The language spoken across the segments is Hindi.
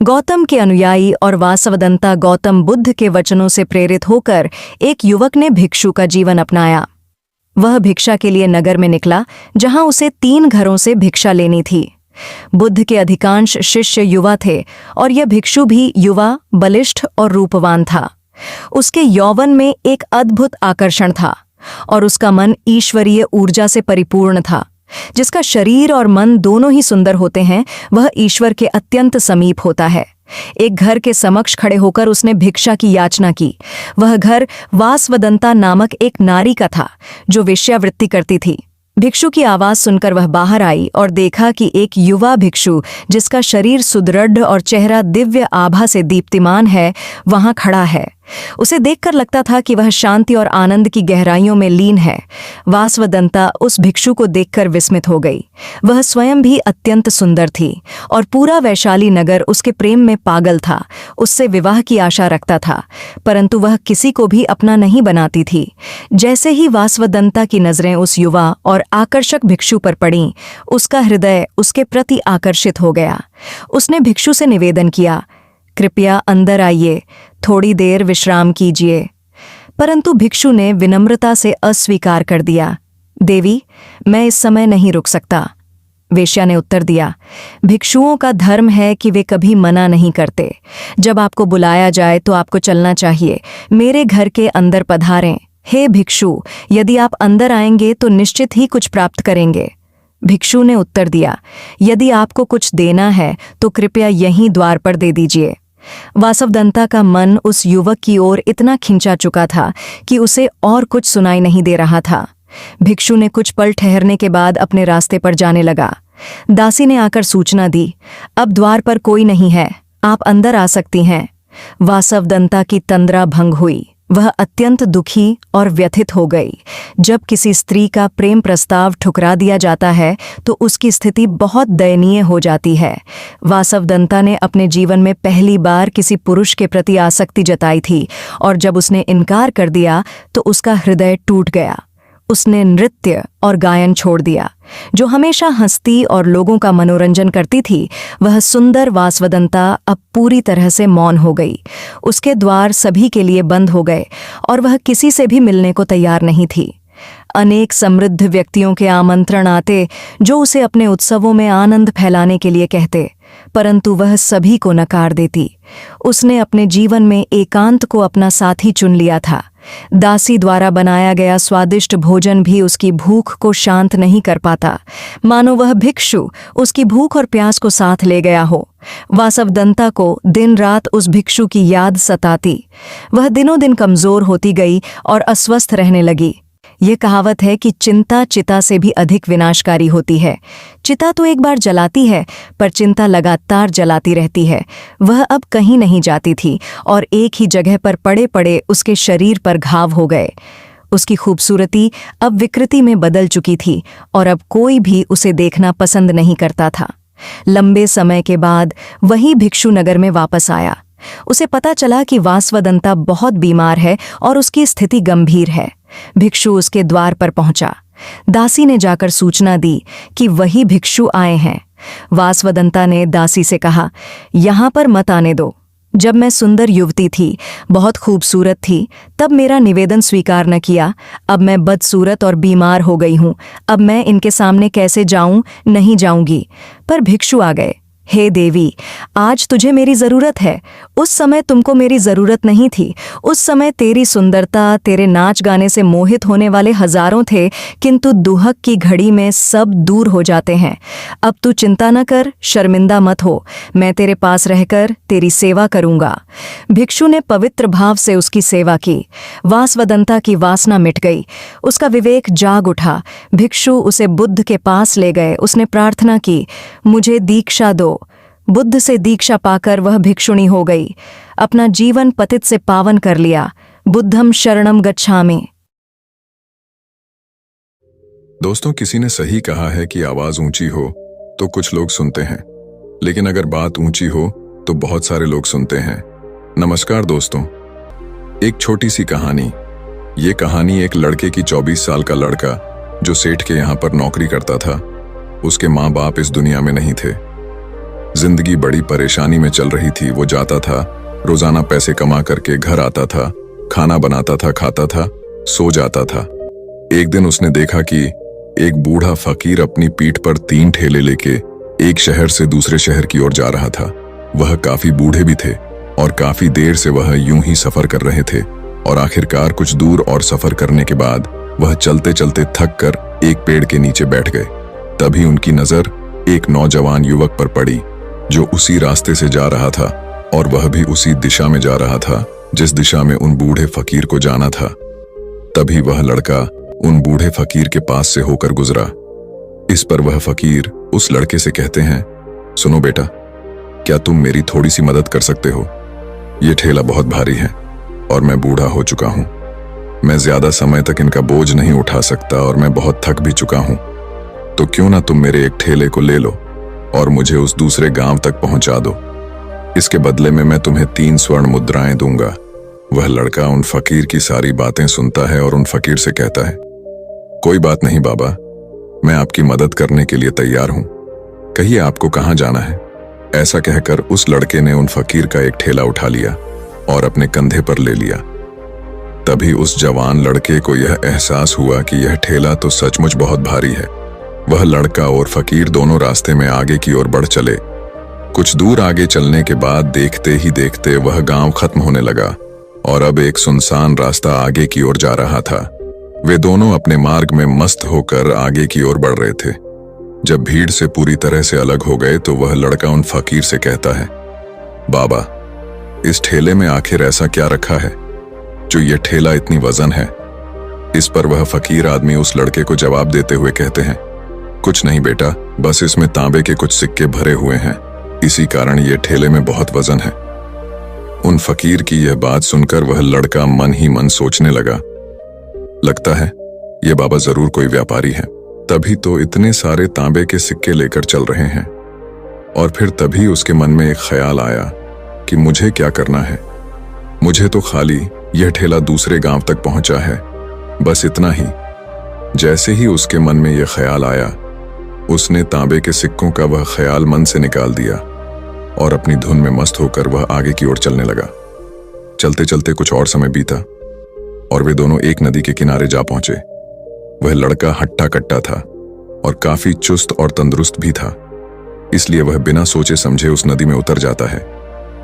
गौतम के अनुयायी और वासवदंता गौतम बुद्ध के वचनों से प्रेरित होकर एक युवक ने भिक्षु का जीवन अपनाया। वह भिक्षा के लिए नगर में निकला, जहां उसे 3 घरों से भिक्षा लेनी थी। बुद्ध के अधिकांश शिष्य युवा थे और यह भिक्षु भी युवा, बलिष्ठ और रूपवान था। उसके यौवन में एक अद्भुत आकर्षण था और उसका मन ईश्वरीय ऊर्जा से परिपूर्ण था। जिसका शरीर और मन दोनों ही सुंदर होते हैं, वह ईश्वर के अत्यंत समीप होता है। एक घर के समक्ष खड़े होकर उसने भिक्षा की याचना की। वह घर वासवदंता नामक एक नारी का था, जो वेश्यावृत्ति करती थी। भिक्षु की आवाज सुनकर वह बाहर आई और देखा कि एक युवा भिक्षु, जिसका शरीर सुदृढ़ और चेहरा दिव्य आभा से दीप्तिमान है, वहां खड़ा है। उसे देखकर लगता था कि वह शांति और आनंद की गहराइयों में लीन है। वासवदंता उस भिक्षु को देखकर विस्मित हो गई। वह स्वयं भी अत्यंत सुंदर थी और पूरा वैशाली नगर उसके प्रेम में पागल था। उससे विवाह की आशा रखता था, परंतु वह किसी को भी अपना नहीं बनाती थी। जैसे ही वासवदंता की नजरें उस युवा और आकर्षक भिक्षु पर पड़ीं, उसका हृदय उसके प्रति आकर्षित हो गया। उसने भिक्षु से निवेदन किया, कृपया अंदर आइए, थोड़ी देर विश्राम कीजिए। परंतु भिक्षु ने विनम्रता से अस्वीकार कर दिया। देवी, मैं इस समय नहीं रुक सकता। वेश्या ने उत्तर दिया, भिक्षुओं का धर्म है कि वे कभी मना नहीं करते। जब आपको बुलाया जाए तो आपको चलना चाहिए। मेरे घर के अंदर पधारें। हे भिक्षु, यदि आप अंदर आएंगे तो निश्चित ही कुछ प्राप्त करेंगे। भिक्षु ने उत्तर दिया, यदि आपको कुछ देना है तो कृपया यहीं द्वार पर दे दीजिए। वासवदंता का मन उस युवक की ओर इतना खिंचा चुका था कि उसे और कुछ सुनाई नहीं दे रहा था। भिक्षु ने कुछ पल ठहरने के बाद अपने रास्ते पर जाने लगा। दासी ने आकर सूचना दी, अब द्वार पर कोई नहीं है, आप अंदर आ सकती हैं। वासवदंता की तंद्रा भंग हुई। वह अत्यंत दुखी और व्यथित हो गई। जब किसी स्त्री का प्रेम प्रस्ताव ठुकरा दिया जाता है तो उसकी स्थिति बहुत दयनीय हो जाती है। वासवदंता ने अपने जीवन में पहली बार किसी पुरुष के प्रति आसक्ति जताई थी और जब उसने इनकार कर दिया तो उसका हृदय टूट गया। उसने नृत्य और गायन छोड़ दिया। जो हमेशा हंसती और लोगों का मनोरंजन करती थी, वह सुंदर वासवदंता अब पूरी तरह से मौन हो गई। उसके द्वार सभी के लिए बंद हो गए और वह किसी से भी मिलने को तैयार नहीं थी। अनेक समृद्ध व्यक्तियों के आमंत्रण आते, जो उसे अपने उत्सवों में आनंद फैलाने के लिए कहते, परंतु वह सभी को नकार देती। उसने अपने जीवन में एकांत को अपना साथी चुन लिया था। दासी द्वारा बनाया गया स्वादिष्ट भोजन भी उसकी भूख को शांत नहीं कर पाता, मानो वह भिक्षु उसकी भूख और प्यास को साथ ले गया हो। वासवदंता को दिन रात उस भिक्षु की याद सताती। वह दिनों दिन कमजोर होती गई और अस्वस्थ रहने लगी। ये कहावत है कि चिंता चिता से भी अधिक विनाशकारी होती है। चिता तो एक बार जलाती है, पर चिंता लगातार जलाती रहती है। वह अब कहीं नहीं जाती थी और एक ही जगह पर पड़े पड़े उसके शरीर पर घाव हो गए। उसकी खूबसूरती अब विकृति में बदल चुकी थी और अब कोई भी उसे देखना पसंद नहीं करता था। लंबे समय के बाद वही भिक्षु नगर में वापस आया। उसे पता चला कि वासवदंता बहुत बीमार है और उसकी स्थिति गंभीर है। भिक्षु उसके द्वार पर पहुंचा। दासी ने जाकर सूचना दी कि वही भिक्षु आए हैं। वासवदंता ने दासी से कहा, यहाँ पर मत आने दो। जब मैं सुंदर युवती थी, बहुत खूबसूरत थी, तब मेरा निवेदन स्वीकार न किया। अब मैं बदसूरत और बीमार हो गई हूँ। अब मैं इनके सामने कैसे जाऊं? नहीं जाऊंगी। पर भिक्षु आ गए। हे देवी, आज तुझे मेरी ज़रूरत है। उस समय तुमको मेरी ज़रूरत नहीं थी। उस समय तेरी सुंदरता, तेरे नाच गाने से मोहित होने वाले हजारों थे, किंतु दुहक की घड़ी में सब दूर हो जाते हैं। अब तू चिंता न कर, शर्मिंदा मत हो। मैं तेरे पास रहकर तेरी सेवा करूंगा। भिक्षु ने पवित्र भाव से उसकी सेवा की। वासवदंता की वासना मिट गई। उसका विवेक जाग उठा। भिक्षु उसे बुद्ध के पास ले गए। उसने प्रार्थना की, मुझे दीक्षा दो। बुद्ध से दीक्षा पाकर वह भिक्षुणी हो गई। अपना जीवन पतित से पावन कर लिया। बुद्धम शरणम गच्छामि। दोस्तों, किसी ने सही कहा है कि आवाज ऊंची हो तो कुछ लोग सुनते हैं, लेकिन अगर बात ऊंची हो तो बहुत सारे लोग सुनते हैं। नमस्कार दोस्तों, एक छोटी सी कहानी। ये कहानी एक लड़के की 24 साल का लड़का जो सेठ के यहाँ पर नौकरी करता था। उसके माँ बाप इस दुनिया में नहीं थे। जिंदगी बड़ी परेशानी में चल रही थी। वो जाता था, रोजाना पैसे कमा करके घर आता था, खाना बनाता था, खाता था, सो जाता था। एक दिन उसने देखा कि एक बूढ़ा फकीर अपनी पीठ पर 3 ठेले लेके एक शहर से दूसरे शहर की ओर जा रहा था। वह काफी बूढ़े भी थे और काफी देर से वह यूं ही सफर कर रहे थे और आखिरकार कुछ दूर और सफर करने के बाद वह चलते चलते थक कर एक पेड़ के नीचे बैठ गए। तभी उनकी नजर एक नौजवान युवक पर पड़ी जो उसी रास्ते से जा रहा था और वह भी उसी दिशा में जा रहा था जिस दिशा में उन बूढ़े फकीर को जाना था। तभी वह लड़का उन बूढ़े फकीर के पास से होकर गुजरा। इस पर वह फकीर उस लड़के से कहते हैं, सुनो बेटा, क्या तुम मेरी थोड़ी सी मदद कर सकते हो? ये ठेला बहुत भारी है और मैं बूढ़ा हो चुका हूं। मैं ज्यादा समय तक इनका बोझ नहीं उठा सकता और मैं बहुत थक भी चुका हूं। तो क्यों ना तुम मेरे एक ठेले को ले लो और मुझे उस दूसरे गांव तक पहुंचा दो। इसके बदले में मैं तुम्हें 3 स्वर्ण मुद्राएं दूंगा। वह लड़का उन फकीर की सारी बातें सुनता है और उन फकीर से कहता है, कोई बात नहीं बाबा, मैं आपकी मदद करने के लिए तैयार हूं। कहिए आपको कहां जाना है? ऐसा कहकर उस लड़के ने उन फकीर का एक ठेला उठा लिया और अपने कंधे पर ले लिया। तभी उस जवान लड़के को यह एहसास हुआ कि यह ठेला तो सचमुच बहुत भारी है। वह लड़का और फकीर दोनों रास्ते में आगे की ओर बढ़ चले। कुछ दूर आगे चलने के बाद देखते ही देखते वह गांव खत्म होने लगा और अब एक सुनसान रास्ता आगे की ओर जा रहा था। वे दोनों अपने मार्ग में मस्त होकर आगे की ओर बढ़ रहे थे। जब भीड़ से पूरी तरह से अलग हो गए तो वह लड़का उन फकीर से कहता है, बाबा, इस ठेले में आखिर ऐसा क्या रखा है जो ये ठेला इतनी वजन है? इस पर वह फकीर आदमी उस लड़के को जवाब देते हुए कहते हैं, कुछ नहीं बेटा, बस इसमें तांबे के कुछ सिक्के भरे हुए हैं, इसी कारण ये ठेले में बहुत वजन है। उन फकीर की यह बात सुनकर वह लड़का मन ही मन सोचने लगा, लगता है ये बाबा जरूर कोई व्यापारी है, तभी तो इतने सारे तांबे के सिक्के लेकर चल रहे हैं। और फिर तभी उसके मन में एक ख्याल आया कि मुझे क्या करना है। मुझे तो खाली यह ठेला दूसरे गांव तक पहुंचा है, बस इतना ही। जैसे ही उसके मन में यह ख्याल आया, उसने तांबे के सिक्कों का वह ख्याल मन से निकाल दिया और अपनी धुन में मस्त होकर वह आगे की ओर चलने लगा। चलते चलते कुछ और समय बीता और वे दोनों एक नदी के किनारे जा पहुंचे। वह लड़का हट्टा कट्टा था और काफी चुस्त और तंदुरुस्त भी था, इसलिए वह बिना सोचे समझे उस नदी में उतर जाता है,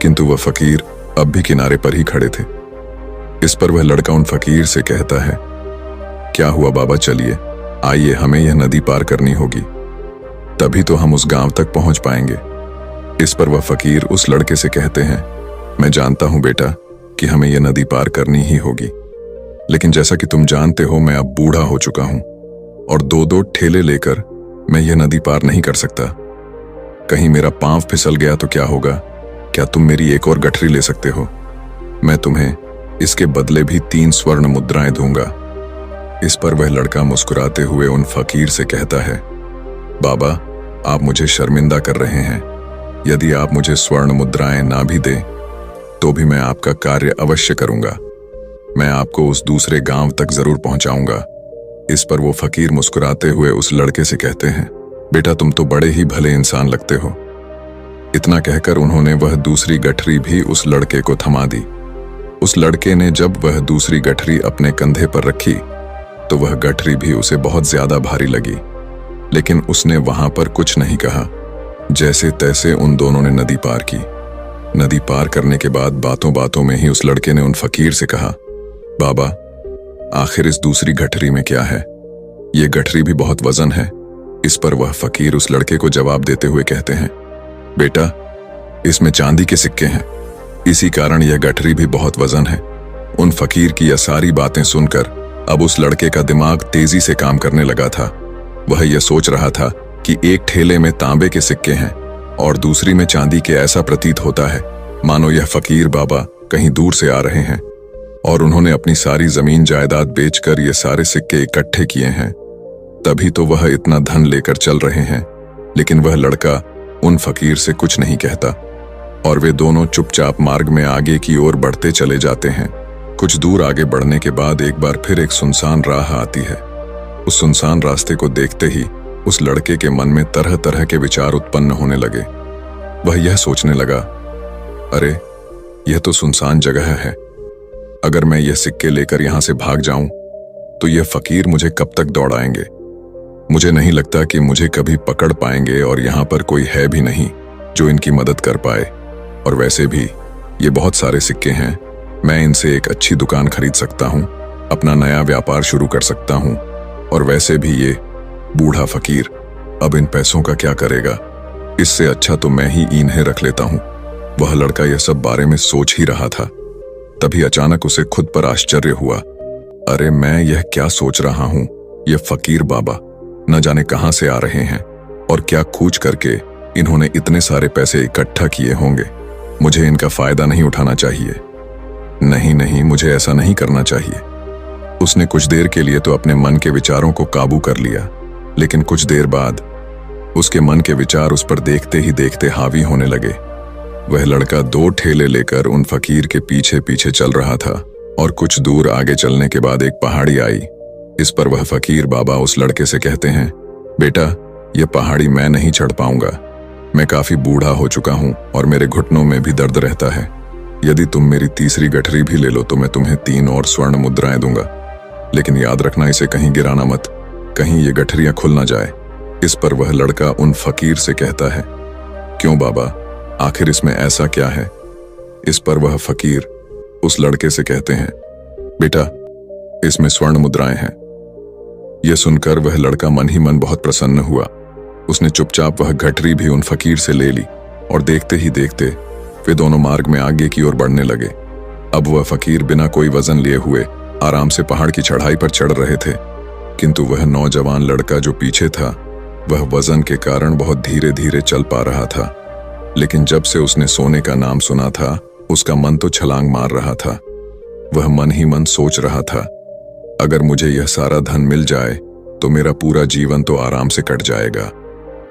किंतु वह फकीर अब भी किनारे पर ही खड़े थे। इस पर वह लड़का उन फकीर से कहता है, क्या हुआ बाबा, चलिए आइए, हमें यह नदी पार करनी होगी, तभी तो हम उस गांव तक पहुंच पाएंगे। इस पर वह फकीर उस लड़के से कहते हैं, मैं जानता हूं बेटा कि हमें यह नदी पार करनी ही होगी, लेकिन जैसा कि तुम जानते हो मैं अब बूढ़ा हो चुका हूं और 2-2 ठेले लेकर मैं यह नदी पार नहीं कर सकता। कहीं मेरा पांव फिसल गया तो क्या होगा? क्या तुम मेरी एक और गठरी ले सकते हो? मैं तुम्हें इसके बदले भी 3 स्वर्ण मुद्राएं दूंगा। इस पर वह लड़का मुस्कुराते हुए उन फकीर से कहता है, बाबा, आप मुझे शर्मिंदा कर रहे हैं। यदि आप मुझे स्वर्ण मुद्राएं ना भी दें तो भी मैं आपका कार्य अवश्य करूंगा। मैं आपको उस दूसरे गांव तक जरूर पहुंचाऊंगा। इस पर वो फकीर मुस्कुराते हुए उस लड़के से कहते हैं, बेटा, तुम तो बड़े ही भले इंसान लगते हो। इतना कहकर उन्होंने वह दूसरी गठरी भी उस लड़के को थमा दी। उस लड़के ने जब वह दूसरी गठरी अपने कंधे पर रखी तो वह गठरी भी उसे बहुत ज्यादा भारी लगी, लेकिन उसने वहां पर कुछ नहीं कहा। जैसे तैसे उन दोनों ने नदी पार की। नदी पार करने के बाद बातों बातों में ही उस लड़के ने उन फकीर से कहा, बाबा, आखिर इस दूसरी गठरी में क्या है? ये गठरी भी बहुत वजन है। इस पर वह फकीर उस लड़के को जवाब देते हुए कहते हैं, बेटा, इसमें चांदी के सिक्के हैं, इसी कारण यह गठरी भी बहुत वजन है। उन फकीर की यह सारी बातें सुनकर अब उस लड़के का दिमाग तेजी से काम करने लगा था। वह यह सोच रहा था कि एक ठेले में तांबे के सिक्के हैं और दूसरी में चांदी के। ऐसा प्रतीत होता है मानो यह फकीर बाबा कहीं दूर से आ रहे हैं और उन्होंने अपनी सारी जमीन जायदाद बेचकर ये सारे सिक्के इकट्ठे किए हैं, तभी तो वह इतना धन लेकर चल रहे हैं। लेकिन वह लड़का उन फकीर से कुछ नहीं कहता और वे दोनों चुपचाप मार्ग में आगे की ओर बढ़ते चले जाते हैं। कुछ दूर आगे बढ़ने के बाद एक बार फिर एक सुनसान राह आती है। उस सुनसान रास्ते को देखते ही उस लड़के के मन में तरह तरह के विचार उत्पन्न होने लगे। वह यह सोचने लगा, अरे यह तो सुनसान जगह है। अगर मैं यह सिक्के लेकर यहां से भाग जाऊं तो यह फकीर मुझे कब तक दौड़ाएंगे। मुझे नहीं लगता कि मुझे कभी पकड़ पाएंगे और यहां पर कोई है भी नहीं जो इनकी मदद कर पाए। और वैसे भी ये बहुत सारे सिक्के हैं, मैं इनसे एक अच्छी दुकान खरीद सकता हूं, अपना नया व्यापार शुरू कर सकता हूं। और वैसे भी ये बूढ़ा फकीर अब इन पैसों का क्या करेगा, इससे अच्छा तो मैं ही इन्हें रख लेता हूं। वह लड़का यह सब बारे में सोच ही रहा था, तभी अचानक उसे खुद पर आश्चर्य हुआ। अरे मैं यह क्या सोच रहा हूं, यह फकीर बाबा न जाने कहां से आ रहे हैं और क्या खोज करके इन्होंने इतने सारे पैसे इकट्ठा किए होंगे। मुझे इनका फायदा नहीं उठाना चाहिए। नहीं नहीं, मुझे ऐसा नहीं करना चाहिए। उसने कुछ देर के लिए तो अपने मन के विचारों को काबू कर लिया, लेकिन कुछ देर बाद उसके मन के विचार उस पर देखते ही देखते हावी होने लगे। वह लड़का 2 ठेले लेकर उन फकीर के पीछे पीछे चल रहा था और कुछ दूर आगे चलने के बाद एक पहाड़ी आई। इस पर वह फकीर बाबा उस लड़के से कहते हैं, बेटा यह पहाड़ी मैं नहीं चढ़ पाऊंगा। मैं काफी बूढ़ा हो चुका हूं और मेरे घुटनों में भी दर्द रहता है। यदि तुम मेरी तीसरी गठरी भी ले लो तो मैं तुम्हें 3 और स्वर्ण मुद्राएं दूंगा, लेकिन याद रखना इसे कहीं गिराना मत, कहीं ये गठरियां खुल ना जाए। इस पर वह लड़का उन फकीर से कहता है, क्यों बाबा, आखिर इसमें ऐसा क्या है। इस पर वह फकीर उस लड़के से कहते हैं, बेटा इसमें स्वर्ण मुद्राएं हैं। यह सुनकर वह लड़का मन ही मन बहुत प्रसन्न हुआ। उसने चुपचाप वह गठरी भी उन फकीर से ले ली और देखते ही देखते वे दोनों मार्ग में आगे की ओर बढ़ने लगे। अब वह फकीर बिना कोई वजन लिए हुए आराम से पहाड़ की चढ़ाई पर चढ़ रहे थे, किंतु वह नौजवान लड़का जो पीछे था वह वजन के कारण बहुत धीरे धीरे चल पा रहा था। लेकिन जब से उसने सोने का नाम सुना था उसका मन तो छलांग मार रहा था। वह मन ही मन सोच रहा था, अगर मुझे यह सारा धन मिल जाए तो मेरा पूरा जीवन तो आराम से कट जाएगा।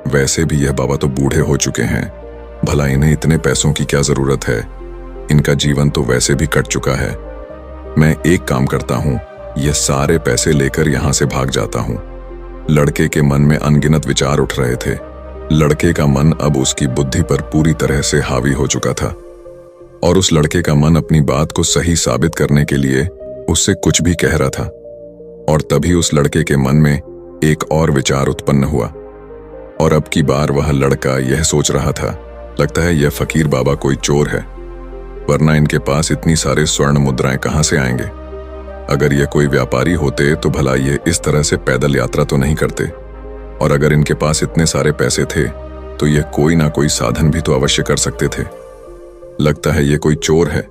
वैसे भी यह बाबा तो बूढ़े हो चुके हैं, भला इन्हें इतने पैसों की क्या जरूरत है, इनका जीवन तो वैसे भी कट चुका है। मैं एक काम करता हूं, यह सारे पैसे लेकर यहां से भाग जाता हूं। लड़के के मन में अनगिनत विचार उठ रहे थे। लड़के का मन अब उसकी बुद्धि पर पूरी तरह से हावी हो चुका था और उस लड़के का मन अपनी बात को सही साबित करने के लिए उससे कुछ भी कह रहा था। और तभी उस लड़के के मन में एक और विचार उत्पन्न हुआ और अब की बार वह लड़का यह सोच रहा था, लगता है यह फकीर बाबा कोई चोर है, वरना इनके पास इतनी सारे स्वर्ण मुद्राएं कहां से आएंगे। अगर ये कोई व्यापारी होते तो भला ये इस तरह से पैदल यात्रा तो नहीं करते, और अगर इनके पास इतने सारे पैसे थे तो ये कोई ना कोई साधन भी तो अवश्य कर सकते थे। लगता है ये कोई चोर है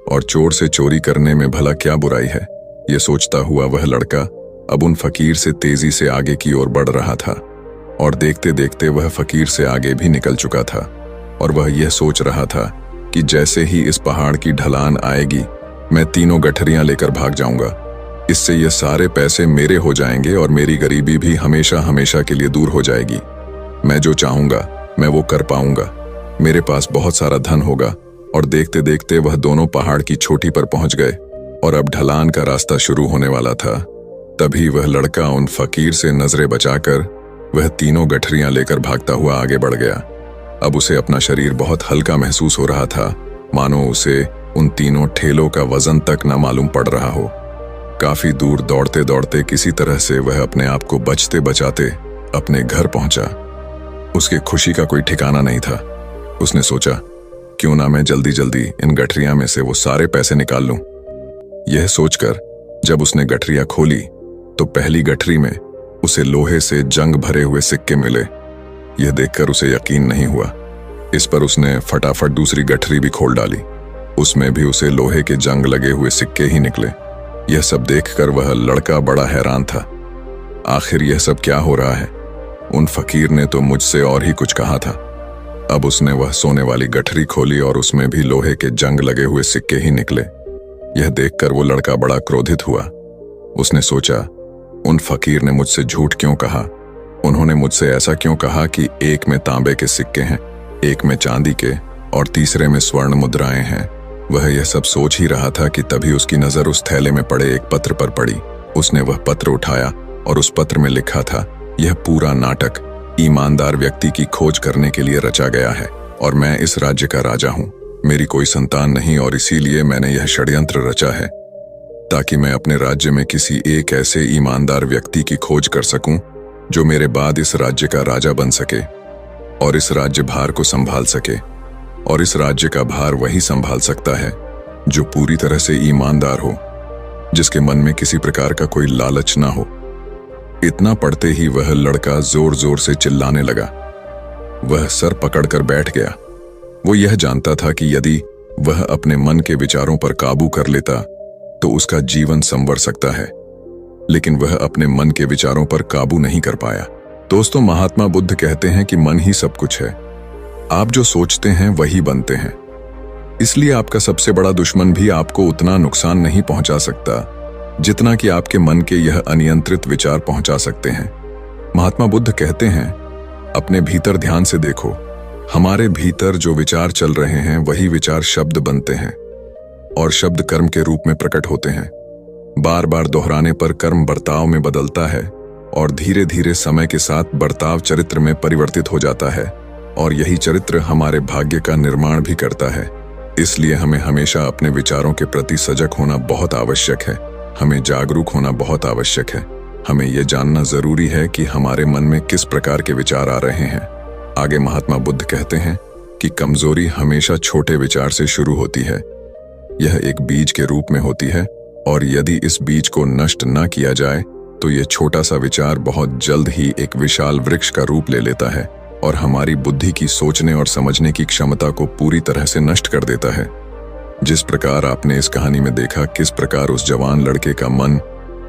और चोर से चोरी करने में भला क्या बुराई है। ये सोचता हुआ वह लड़का अब उन फकीर से तेजी से आगे की ओर बढ़ रहा था और देखते देखते वह फकीर से आगे भी निकल चुका था। और वह यह सोच रहा था कि जैसे ही इस पहाड़ की ढलान आएगी मैं 3 गठरियां लेकर भाग जाऊंगा। इससे ये सारे पैसे मेरे हो जाएंगे और मेरी गरीबी भी हमेशा हमेशा के लिए दूर हो जाएगी। मैं जो चाहूंगा मैं वो कर पाऊंगा, मेरे पास बहुत सारा धन होगा। और देखते देखते वह दोनों पहाड़ की चोटी पर पहुंच गए और अब ढलान का रास्ता शुरू होने वाला था। तभी वह लड़का उन फकीर से नजरें बचाकर वह 3 गठरियां लेकर भागता हुआ आगे बढ़ गया। अब उसे अपना शरीर बहुत हल्का महसूस हो रहा था, मानो उसे उन 3 ठेलों का वजन तक न मालूम पड़ रहा हो। काफी दूर दौड़ते दौड़ते किसी तरह से वह अपने आप को बचते बचाते अपने घर पहुंचा। उसकी खुशी का कोई ठिकाना नहीं था। उसने सोचा, क्यों ना मैं जल्दी जल्दी इन गठरियां में से वो सारे पैसे निकाल लूं। यह सोचकर जब उसने गठरियां खोली तो पहली गठरी में उसे लोहे से जंग भरे हुए सिक्के मिले। यह देखकर उसे यकीन नहीं हुआ। इस पर उसने फटाफट दूसरी गठरी भी खोल डाली, उसमें भी उसे लोहे के जंग लगे हुए सिक्के ही निकले। यह सब देखकर वह लड़का बड़ा हैरान था। आखिर यह सब क्या हो रहा है? उन फकीर ने तो मुझसे और ही कुछ कहा था। अब उसने वह सोने वाली गठरी खोली और उसमें भी लोहे के जंग लगे हुए सिक्के ही निकले। यह देखकर वो लड़का बड़ा क्रोधित हुआ। उसने सोचा, उन फकीर ने मुझसे झूठ क्यों कहा? उन्होंने मुझसे ऐसा क्यों कहा कि एक में तांबे के सिक्के हैं, एक में चांदी के और तीसरे में स्वर्ण मुद्राएं हैं। वह यह सब सोच ही रहा था कि तभी उसकी नजर उस थैले में पड़े एक पत्र पर पड़ी। उसने वह पत्र उठाया और उस पत्र में लिखा था, यह पूरा नाटक ईमानदार व्यक्ति की खोज करने के लिए रचा गया है। और मैं इस राज्य का राजा हूं। मेरी कोई संतान नहीं और इसीलिए मैंने यह षड्यंत्र रचा है ताकि मैं अपने राज्य में किसी एक ऐसे ईमानदार व्यक्ति की खोज कर सकूं जो मेरे बाद इस राज्य का राजा बन सके और इस राज्य भार को संभाल सके। और इस राज्य का भार वही संभाल सकता है जो पूरी तरह से ईमानदार हो, जिसके मन में किसी प्रकार का कोई लालच ना हो। इतना पढ़ते ही वह लड़का जोर जोर से चिल्लाने लगा। वह सर पकड़कर बैठ गया। वो यह जानता था कि यदि वह अपने मन के विचारों पर काबू कर लेता तो उसका जीवन संवर सकता है, लेकिन वह अपने मन के विचारों पर काबू नहीं कर पाया। दोस्तों, महात्मा बुद्ध कहते हैं कि मन ही सब कुछ है। आप जो सोचते हैं वही बनते हैं। इसलिए आपका सबसे बड़ा दुश्मन भी आपको उतना नुकसान नहीं पहुंचा सकता जितना कि आपके मन के यह अनियंत्रित विचार पहुंचा सकते हैं। महात्मा बुद्ध कहते हैं, अपने भीतर ध्यान से देखो। हमारे भीतर जो विचार चल रहे हैं वही विचार शब्द बनते हैं और शब्द कर्म के रूप में प्रकट होते हैं। बार बार दोहराने पर कर्म बर्ताव में बदलता है और धीरे धीरे समय के साथ बर्ताव चरित्र में परिवर्तित हो जाता है और यही चरित्र हमारे भाग्य का निर्माण भी करता है। इसलिए हमें हमेशा अपने विचारों के प्रति सजग होना बहुत आवश्यक है। हमें जागरूक होना बहुत आवश्यक है। हमें यह जानना जरूरी है कि हमारे मन में किस प्रकार के विचार आ रहे हैं। आगे महात्मा बुद्ध कहते हैं कि कमजोरी हमेशा छोटे विचार से शुरू होती है। यह एक बीज के रूप में होती है और यदि इस बीज को नष्ट न किया जाए तो यह छोटा सा विचार बहुत जल्द ही एक विशाल वृक्ष का रूप ले लेता है और हमारी बुद्धि की सोचने और समझने की क्षमता को पूरी तरह से नष्ट कर देता है। जिस प्रकार आपने इस कहानी में देखा किस प्रकार उस जवान लड़के का मन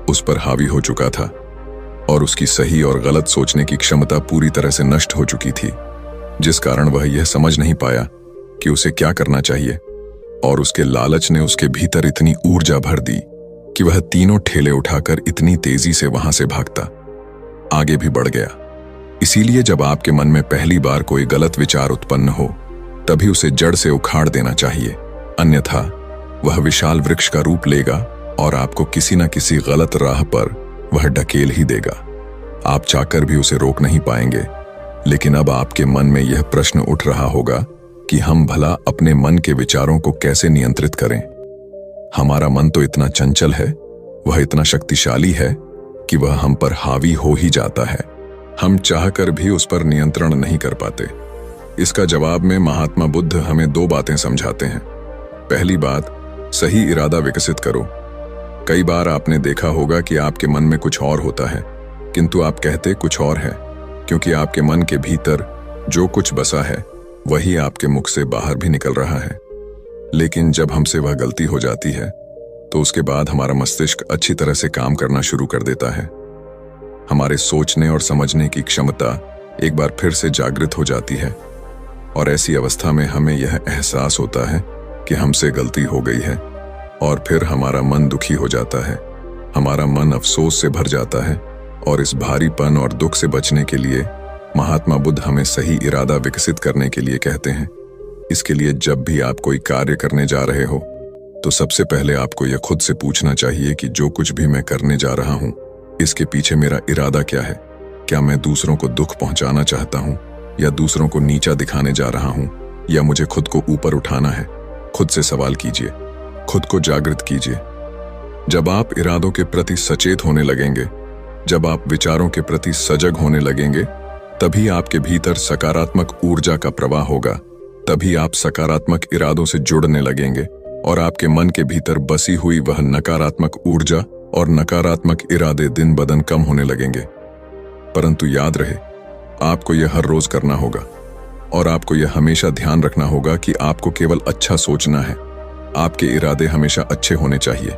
उस पर हावी हो चुका था और उसकी सही और गलत सोचने की क्षमता पूरी तरह से नष्ट हो चुकी थी, जिस कारण वह यह समझ नहीं पाया कि उसे क्या करना चाहिए। और उसके लालच ने उसके भीतर इतनी ऊर्जा भर दी कि वह तीनों ठेले उठाकर इतनी तेजी से वहां से भागता आगे भी बढ़ गया। इसीलिए जब आपके मन में पहली बार कोई गलत विचार उत्पन्न हो तभी उसे जड़ से उखाड़ देना चाहिए, अन्यथा वह विशाल वृक्ष का रूप लेगा और आपको किसी न किसी गलत राह पर वह ढकेल ही देगा। आप चाहकर भी उसे रोक नहीं पाएंगे। लेकिन अब आपके मन में यह प्रश्न उठ रहा होगा कि हम भला अपने मन के विचारों को कैसे नियंत्रित करें। हमारा मन तो इतना चंचल है, वह इतना शक्तिशाली है कि वह हम पर हावी हो ही जाता है। हम चाहकर भी उस पर नियंत्रण नहीं कर पाते। इसका जवाब में महात्मा बुद्ध हमें दो बातें समझाते हैं। पहली बात, सही इरादा विकसित करो। कई बार आपने देखा होगा कि आपके मन में कुछ और होता है किंतु आप कहते कुछ और है, क्योंकि आपके मन के भीतर जो कुछ बसा है वही आपके मुख से बाहर भी निकल रहा है। लेकिन जब हमसे वह गलती हो जाती है तो उसके बाद हमारा मस्तिष्क अच्छी तरह से काम करना शुरू कर देता है। हमारे सोचने और समझने की क्षमता एक बार फिर से जागृत हो जाती है और ऐसी अवस्था में हमें यह एहसास होता है कि हमसे गलती हो गई है और फिर हमारा मन दुखी हो जाता है। हमारा मन अफसोस से भर जाता है और इस भारीपन और दुख से बचने के लिए महात्मा बुद्ध हमें सही इरादा विकसित करने के लिए कहते हैं। इसके लिए जब भी आप कोई कार्य करने जा रहे हो तो सबसे पहले आपको यह खुद से पूछना चाहिए कि जो कुछ भी मैं करने जा रहा हूं इसके पीछे मेरा इरादा क्या है। क्या मैं दूसरों को दुख पहुंचाना चाहता हूं या दूसरों को नीचा दिखाने जा रहा हूं या मुझे खुद को ऊपर उठाना है। खुद से सवाल कीजिए, खुद को जागृत कीजिए। जब आप इरादों के प्रति सचेत होने लगेंगे, जब आप विचारों के प्रति सजग होने लगेंगे, तभी आपके भीतर सकारात्मक ऊर्जा का प्रवाह होगा। तभी आप सकारात्मक इरादों से जुड़ने लगेंगे और आपके मन के भीतर बसी हुई वह नकारात्मक ऊर्जा और नकारात्मक इरादे दिन ब दिन कम होने लगेंगे। परंतु याद रहे, आपको यह हर रोज करना होगा और आपको यह हमेशा ध्यान रखना होगा कि आपको केवल अच्छा सोचना है। आपके इरादे हमेशा अच्छे होने चाहिए,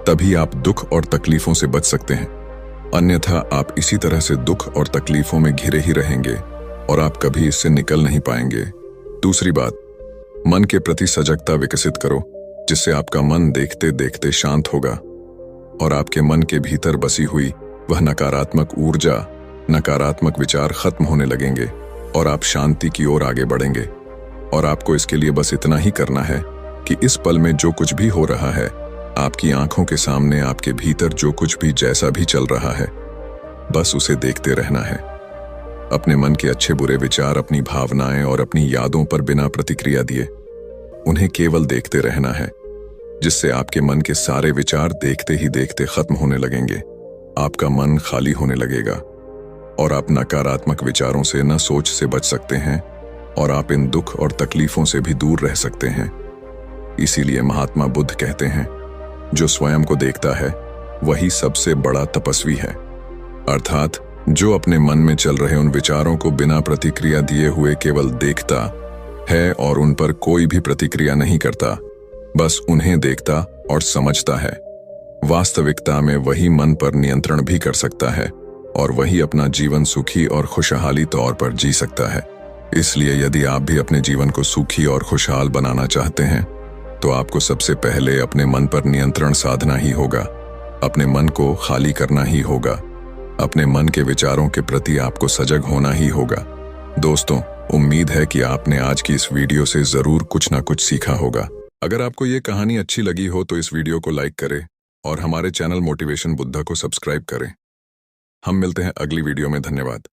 तभी आप दुख और तकलीफों से बच सकते हैं। अन्यथा आप इसी तरह से दुख और तकलीफों में घिरे ही रहेंगे और आप कभी इससे निकल नहीं पाएंगे। दूसरी बात, मन के प्रति सजगता विकसित करो, जिससे आपका मन देखते देखते शांत होगा और आपके मन के भीतर बसी हुई वह नकारात्मक ऊर्जा, नकारात्मक विचार खत्म होने लगेंगे और आप शांति की ओर आगे बढ़ेंगे। और आपको इसके लिए बस इतना ही करना है कि इस पल में जो कुछ भी हो रहा है, आपकी आंखों के सामने आपके भीतर जो कुछ भी जैसा भी चल रहा है, बस उसे देखते रहना है। अपने मन के अच्छे बुरे विचार, अपनी भावनाएं और अपनी यादों पर बिना प्रतिक्रिया दिए उन्हें केवल देखते रहना है, जिससे आपके मन के सारे विचार देखते ही देखते खत्म होने लगेंगे। आपका मन खाली होने लगेगा और आप नकारात्मक विचारों से न सोच से बच सकते हैं और आप इन दुख और तकलीफों से भी दूर रह सकते हैं। इसीलिए महात्मा बुद्ध कहते हैं, जो स्वयं को देखता है वही सबसे बड़ा तपस्वी है। अर्थात जो अपने मन में चल रहे उन विचारों को बिना प्रतिक्रिया दिए हुए केवल देखता है और उन पर कोई भी प्रतिक्रिया नहीं करता, बस उन्हें देखता और समझता है, वास्तविकता में वही मन पर नियंत्रण भी कर सकता है और वही अपना जीवन सुखी और खुशहाली तौर पर जी सकता है। इसलिए यदि आप भी अपने जीवन को सुखी और खुशहाल बनाना चाहते हैं तो आपको सबसे पहले अपने मन पर नियंत्रण साधना ही होगा, अपने मन को खाली करना ही होगा, अपने मन के विचारों के प्रति आपको सजग होना ही होगा। दोस्तों, उम्मीद है कि आपने आज की इस वीडियो से जरूर कुछ ना कुछ सीखा होगा। अगर आपको ये कहानी अच्छी लगी हो तो इस वीडियो को लाइक करें और हमारे चैनल मोटिवेशन बुद्धा को सब्सक्राइब करें। हम मिलते हैं अगली वीडियो में। धन्यवाद।